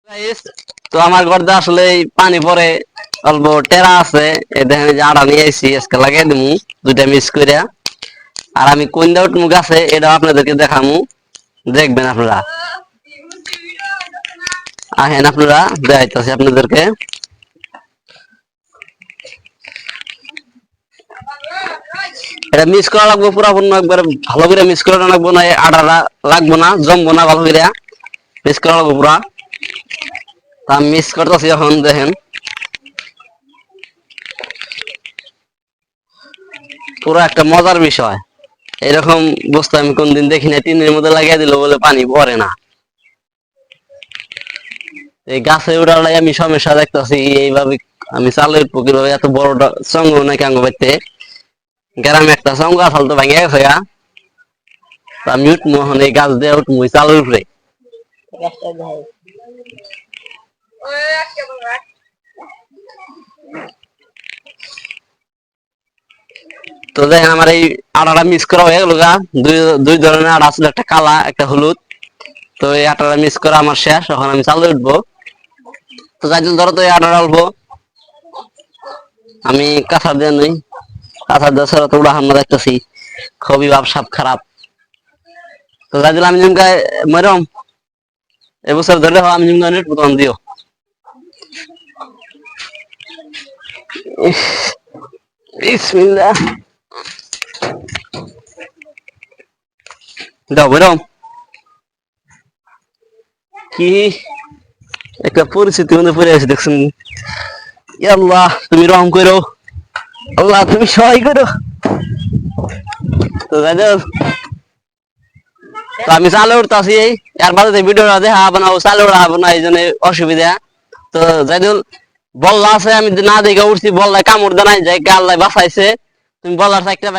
Guys, তো আমার ঘরতে আসলে পানি পরে অল্প টেরা আছে দেখেন যে আড়া নিয়ে আইছি আজকে লাগিয়ে দিমু দুইটা মিক্স কইরা আর আমি কোন দাউট মুখ আছে এটা আপনাদেরকে দেখামু দেখবেন আপনারা আহেন আপনারা দেখাইতাছি আপনাদেরকে এটা মিক্স করা লাগবে পুরাপূর্ণ একবার ভালো করে মিক্স করা লাগবে না আড়াটা লাগবে না জমবো না ভালো করে মিক্স করা লাগবে পুরা তা মিক্স করতেছি এখন দেখেন পুরো একটা মজার বিষয় এরকম বস্তু আমি কোনদিন দেখি না টিনের মধ্যে লাগিয়ে দিল বলে পানি পড়ে না এই গাছে উড়ালে আমি সমস্যা দেখতেছি এইভাবে আমি চালের পুকুর এত বড় সঙ্গ নাকি আঙ্গ বাইতে গ্রামে একটা সঙ্গ আসল তো ভেঙে গেছে গা আমি উঠমু এখন এই গাছ দিয়ে উঠমু চালের উপরে তো দেখেন আমার এই আটাটা মিক্স করা হয়ে গেল গা দুই ধরনের আটা ছিল একটা কালা একটা হলুদ তো এই আটাটা মিক্স করা আমার শেষ এখন আমি চালে উঠবো তো যাই ধরো তো এই আটাটা অল্প আমি কাঁথা দিয়ে নই কাঁথা দিয়ে ছাড়া তো উড়াহান দেখতেছি খুবই ভাবসাব খারাপ তো যাই দিলাম আমি জিমকা মরম এবছর ধরলে আমি জিমকা নেট প্রথম দিও বিসমিল্লাহ দাও বেরম কি একটা পরিস্থিতি মধ্যে পড়ে আছে দেখছেন আল্লাহ তুমি রহম করো আল্লাহ তুমি সহায় করো তো তো আমি চালে উঠতেছি এর বাদে ভিডিওটা দেখা বানাবো চালে উঠা না এই জন্য অসুবিধা তো যাইদুল বল্লা আছে আমি না দেখে উঠছি বল্লায় কামড় দেয় যাই আল্লাহ বাঁচাইছে তুমি বল্লার একটা